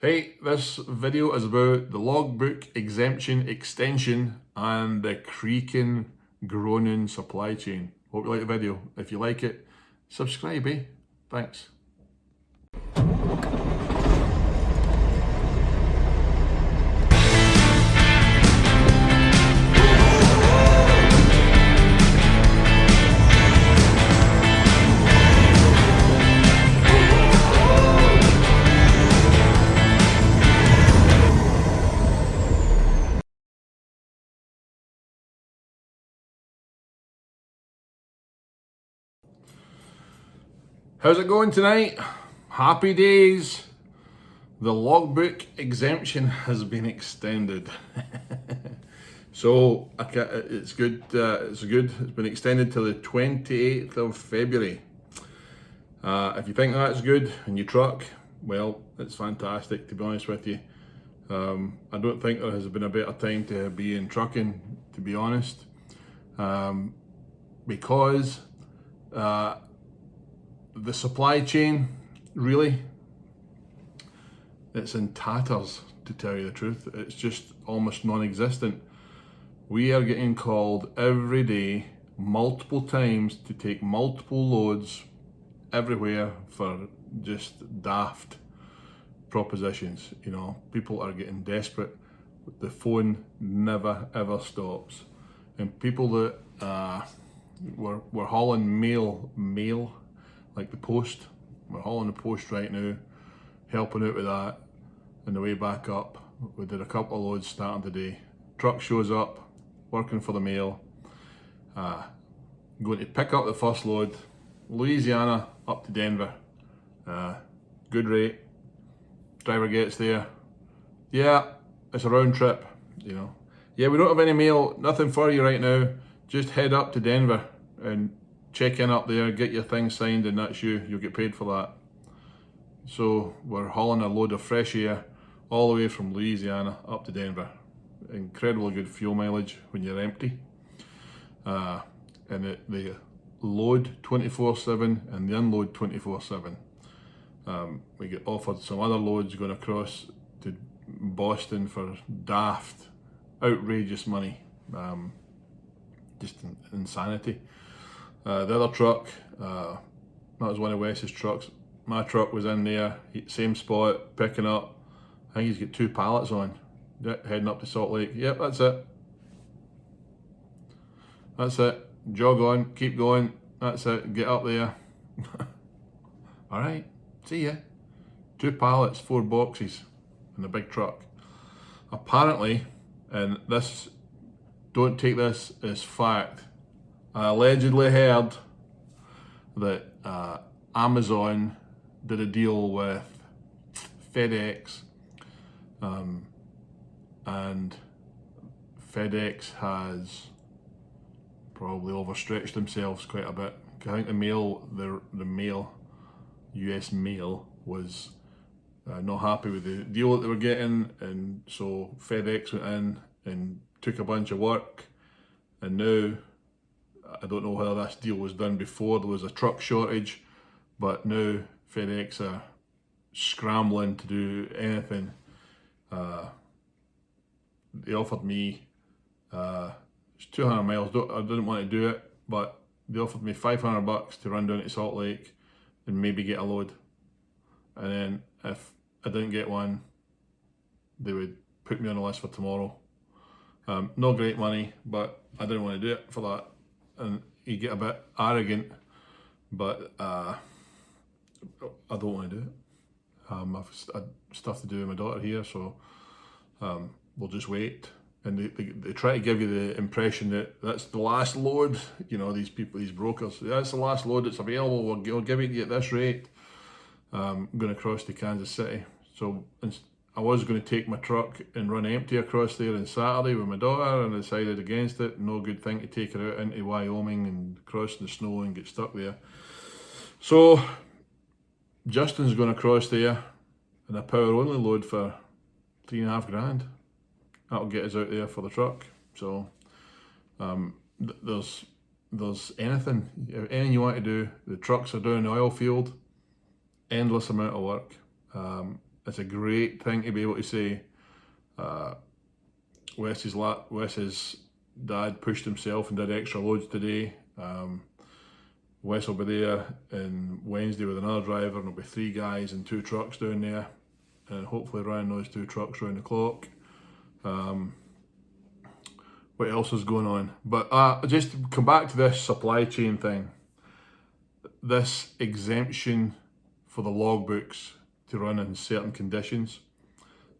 Hey, this video is about the logbook exemption extension and the creaking, groaning supply chain. Hope you like the video. If you like it, subscribe, eh? Thanks. How's it going tonight? Happy days. The logbook exemption has been extended. So it's good. It's been extended to the 28th of February. If you think that's good in your truck, well, it's fantastic, to be honest with you. I don't think there has been a better time to be in trucking, to be honest, because the supply chain, really, it's in tatters, to tell you the truth. It's just almost non-existent. We are getting called every day, multiple times, to take multiple loads everywhere for just daft propositions. You know, people are getting desperate. The phone never ever stops, and people that we're hauling mail like the post. We're hauling the post right now, helping out with that. On the way back up, we did a couple of loads starting today. Truck shows up, working for the mail. Going to pick up the first load, Louisiana up to Denver. Good rate. Driver gets there. Yeah, it's a round trip, you know. Yeah, we don't have any mail, nothing for you right now. Just head up to Denver and check in up there, get your thing signed, and that's you. You'll get paid for that. So we're hauling a load of fresh air all the way from Louisiana up to Denver. Incredibly good fuel mileage when you're empty. And they load 24/7 and they unload 24/7. We get offered some other loads going across to Boston for daft, outrageous money. Just insanity. The other truck, that was one of Wes's trucks. My truck was in there, same spot, picking up. I think he's got 2 pallets on, heading up to Salt Lake. Yep, that's it. That's it. Jog on, keep going. That's it. Get up there. All right. See ya. 2 pallets, 4 boxes in a big truck. Apparently, and this, don't take this as fact, I allegedly heard that Amazon did a deal with FedEx, and FedEx has probably overstretched themselves quite a bit. I think the mail, US mail, was not happy with the deal that they were getting, and so FedEx went in and took a bunch of work, and now, I don't know whether this deal was done before there was a truck shortage, but now FedEx are scrambling to do anything. They offered me, it's 200 miles, I didn't want to do it, but they offered me $500 to run down to Salt Lake and maybe get a load. And then if I didn't get one, they would put me on the list for tomorrow. No great money, but I didn't want to do it for that. And you get a bit arrogant, but I don't want to do it. I've stuff to do with my daughter here, so we'll just wait. And they try to give you the impression that that's the last load. You know, these people, these brokers, that's the last load that's available. We'll give it to you at this rate. I'm going to cross to Kansas City. So I was going to take my truck and run empty across there on Saturday with my daughter, and I decided against it. No good thing to take her out into Wyoming and cross the snow and get stuck there. So Justin's going to cross there in a power only load for $3.5 grand. That'll get us out there for the truck. So there's anything you want to do. The trucks are down the oil field, endless amount of work. It's a great thing to be able to say, Wes's dad pushed himself and did extra loads today. Wes will be there on Wednesday with another driver, and there'll be 3 guys and 2 trucks down there, and hopefully run those 2 trucks round the clock. What else is going on? But just to come back to this supply chain thing, this exemption for the logbooks to run in certain conditions.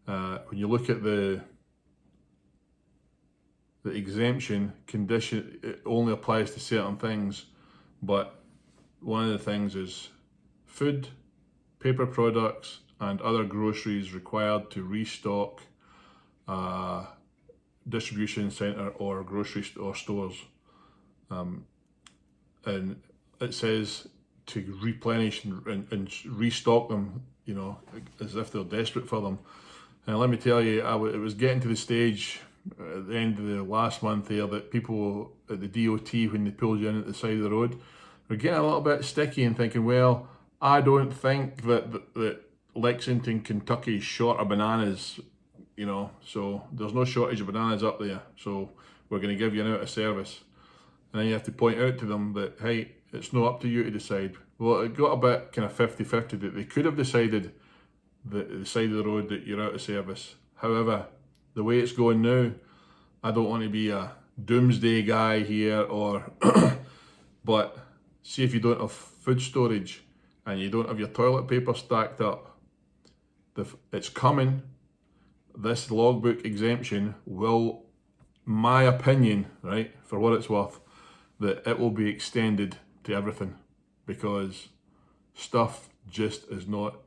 When you look at the exemption condition, it only applies to certain things, but one of the things is food, paper products, and other groceries required to restock distribution center or grocery or stores. And it says to replenish and restock them, you know, as if they're desperate for them. And let me tell you, it was getting to the stage at the end of the last month here that people at the DOT, when they pulled you in at the side of the road, were getting a little bit sticky and thinking, well, I don't think that Lexington, Kentucky is short of bananas, you know, so there's no shortage of bananas up there, so we're going to give you an out of service. And then you have to point out to them that, hey, it's not up to you to decide. Well, it got a bit kind of 50-50 that they could have decided that the side of the road that you're out of service. However, the way it's going now, I don't want to be a doomsday guy here, but see if you don't have food storage and you don't have your toilet paper stacked up, it's coming. This logbook exemption will, my opinion, right, for what it's worth, that it will be extended to everything, because stuff just is not,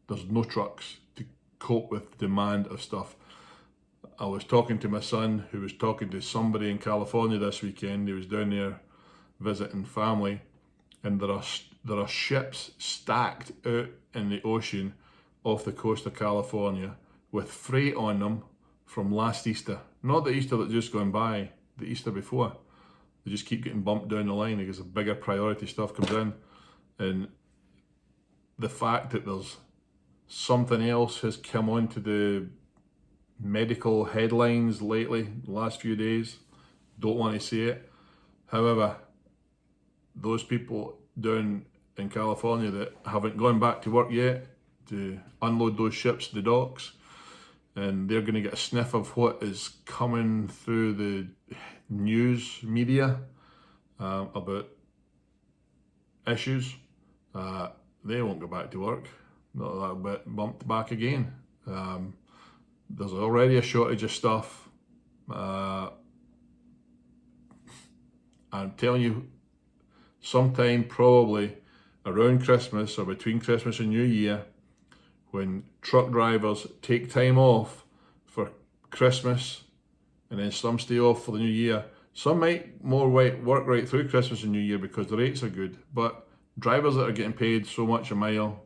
there's no trucks to cope with the demand of stuff. I was talking to my son, who was talking to somebody in California this weekend. He was down there visiting family, and there are ships stacked out in the ocean off the coast of California with freight on them from last Easter. Not the Easter that just gone by, the Easter before. They just keep getting bumped down the line because the bigger priority stuff comes in. And the fact that there's something else has come onto the medical headlines lately, the last few days, don't want to see it. However, those people down in California that haven't gone back to work yet to unload those ships to the docks, and they're going to get a sniff of what is coming through the news media about issues, they won't go back to work. They'll get bumped back again. There's already a shortage of stuff. I'm telling you, sometime probably around Christmas or between Christmas and New Year, when truck drivers take time off for Christmas and then some stay off for the New Year. Some might more work right through Christmas and New Year because the rates are good, but drivers that are getting paid so much a mile,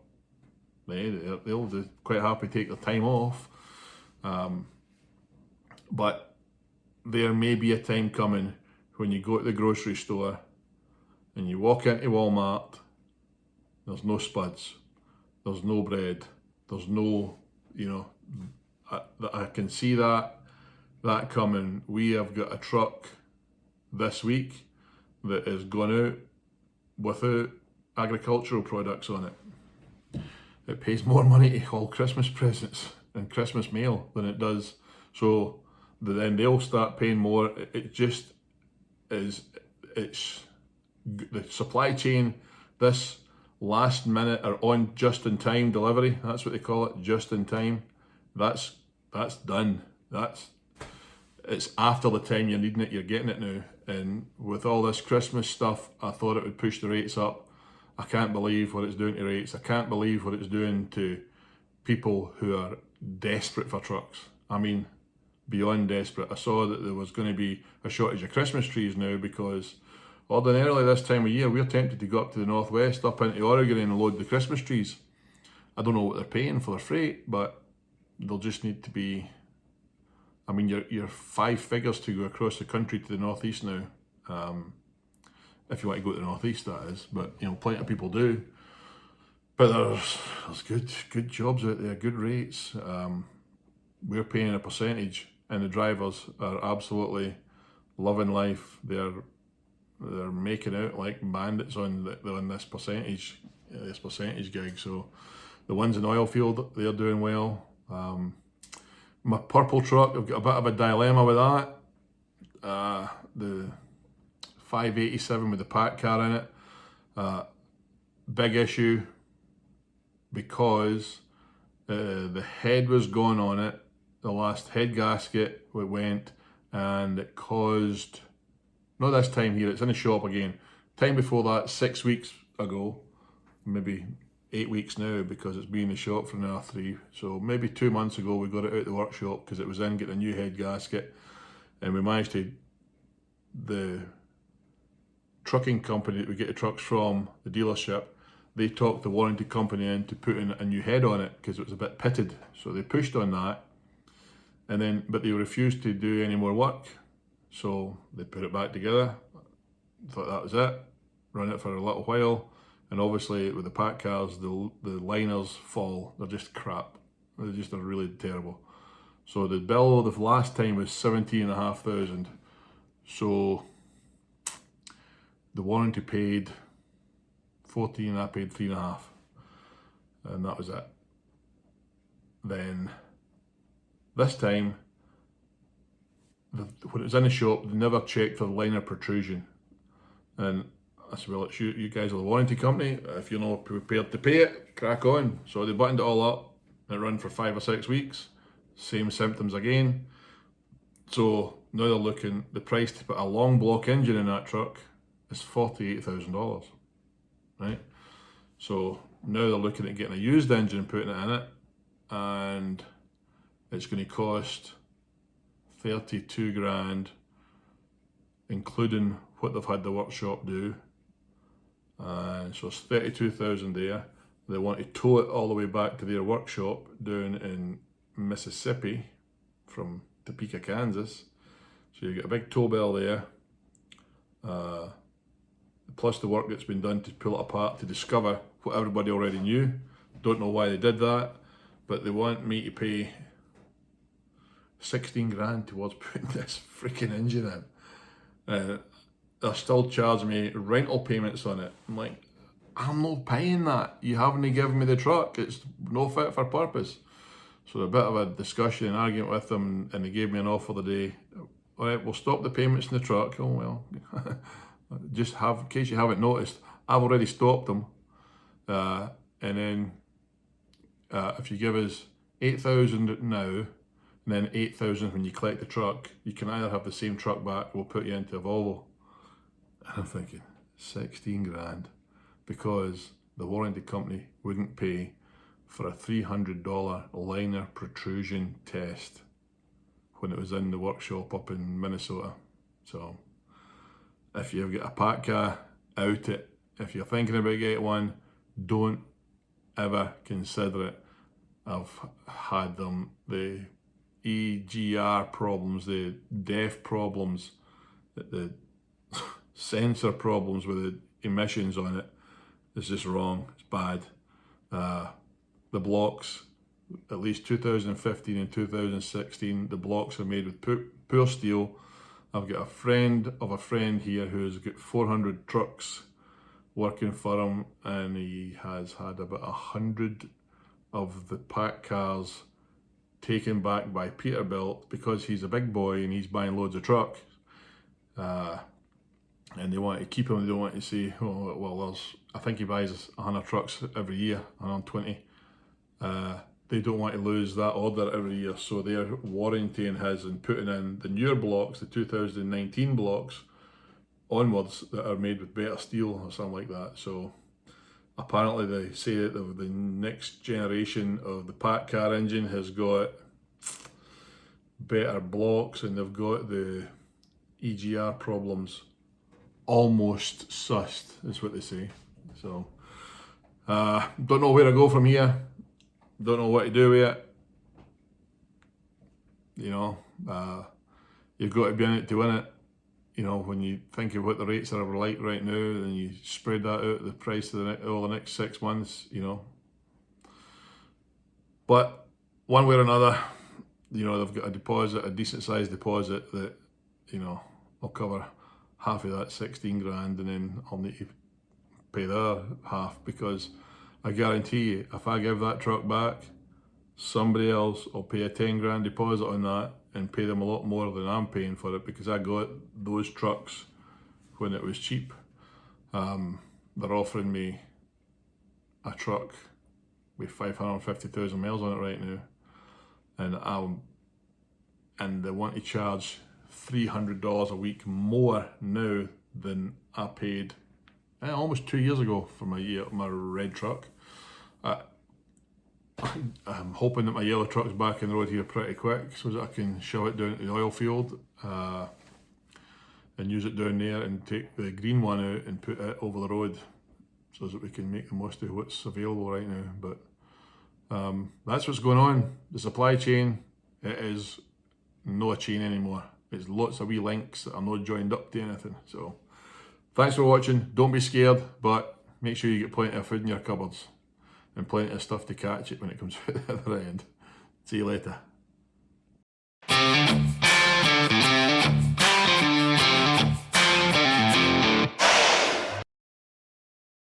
they'll quite happy to take their time off. But there may be a time coming when you go to the grocery store and you walk into Walmart, there's no spuds, there's no bread, there's no, you know, I can see that coming. We have got a truck this week that is gone out without agricultural products on it. It pays more money to haul Christmas presents and Christmas mail than it does. So then they'll start paying more. It just is, it's the supply chain, this last minute or on just in time delivery, that's what they call it, just in time. That's done. It's after the time you're needing it, you're getting it now. And with all this Christmas stuff, I thought it would push the rates up. I can't believe what it's doing to rates. I can't believe what it's doing to people who are desperate for trucks. I mean, beyond desperate. I saw that there was going to be a shortage of Christmas trees now because ordinarily this time of year we're tempted to go up to the northwest, up into Oregon and load the Christmas trees. I don't know what they're paying for their freight, but they'll just need to be, I mean, you're 5 figures to go across the country to the northeast now. If you want to go to the northeast, that is, but you know, plenty of people do. But there's good jobs out there, good rates. We're paying a percentage, and the drivers are absolutely loving life. They're making out like bandits on this percentage gig. So the ones in the oil field, they're doing well. My purple truck, I've got a bit of a dilemma with that. The 587 with the pack car in it, big issue, because the head was gone on it. The last head gasket went, and it caused, not this time here, it's in the shop again. Time before that, 6 weeks ago, maybe 8 weeks now, because it's been in the shop for now 3. So maybe 2 months ago we got it out the workshop because it was in getting a new head gasket, and we managed to, the trucking company that we get the trucks from, the dealership, they talked the warranty company in to put in a new head on it because it was a bit pitted. So they pushed on that, and then, but they refused to do any more work. So they put it back together. Thought that was it. Run it for a little while, and obviously with the pack cars, the liners fall. They're just crap. They're really terrible. So the bill the last time was 17,500. So the warranty paid 14, I paid 3.5, and that was it. Then this time, when it was in the shop, they never checked for the liner protrusion, and I said, well, it's you guys are the warranty company. If you're not prepared to pay it, crack on. So they buttoned it all up, and it ran for 5 or 6 weeks. Same symptoms again. So now they're looking, the price to put a long block engine in that truck is $48,000, right? So now they're looking at getting a used engine and putting it in it, and it's going to cost 32 grand, including what they've had the workshop do. And so it's 32,000 there. They want to tow it all the way back to their workshop down in Mississippi from Topeka, Kansas. So you get a big tow bill there, plus the work that's been done to pull it apart to discover what everybody already knew. Don't know why they did that, but they want me to pay 16 grand towards putting this freaking engine in. They're still charging me rental payments on it. I'm like, I'm not paying that. You haven't given me the truck. It's no fit for purpose. So a bit of a discussion and argument with them, and they gave me an offer today. All right, we'll stop the payments in the truck. Oh well, just have, in case you haven't noticed, I've already stopped them. And then if you give us 8,000 now, and then 8,000 when you collect the truck, you can either have the same truck back, we'll put you into a Volvo. And I'm thinking, 16 grand, because the warranty company wouldn't pay for a $300 liner protrusion test when it was in the workshop up in Minnesota. So if you've got a pack car, out it. If you're thinking about getting one, don't ever consider it. I've had them, the EGR problems, the DEF problems, the sensor problems with the emissions on it. It's just wrong, it's bad. The blocks, at least 2015 and 2016, the blocks are made with poor steel. I've got a friend of a friend here who's got 400 trucks working for him, and he has had about 100 of the pack cars taken back by Peterbilt because he's a big boy and he's buying loads of trucks. And they want to keep him, they don't want to say, oh, well, I think he buys 100 trucks every year, 120. They don't want to lose that order every year, so they're warrantying his and putting in the newer blocks, the 2019 blocks onwards, that are made with better steel or something like that. So apparently they say that the next generation of the pack car engine has got better blocks, and they've got the EGR problems almost sussed, is what they say. So don't know where to go from here. Don't know what to do with it. You know, you've got to be in it to win it. You know, when you think of what the rates are like right now, and you spread that out the price of all the next 6 months, you know, But one way or another, you know, they've got a deposit, a decent sized deposit that, you know, will cover half of that 16 grand, and then I'll need to pay the other half, because I guarantee you, if I give that truck back, somebody else will pay a 10 grand deposit on that and pay them a lot more than I'm paying for it, because I got those trucks when it was cheap. They're offering me a truck with 550,000 miles on it right now, and they want to charge $300 a week more now than I paid almost 2 years ago for my red truck. I'm hoping that my yellow truck's back in the road here pretty quick, so that I can shove it down to the oil field and use it down there, and take the green one out and put it over the road, so that we can make the most of what's available right now. But that's what's going on. The supply chain, it is no a chain anymore. It's lots of wee links that are not joined up to anything. So thanks for watching. Don't be scared, but make sure you get plenty of food in your cupboards and plenty of stuff to catch it when it comes out the other end. See you later.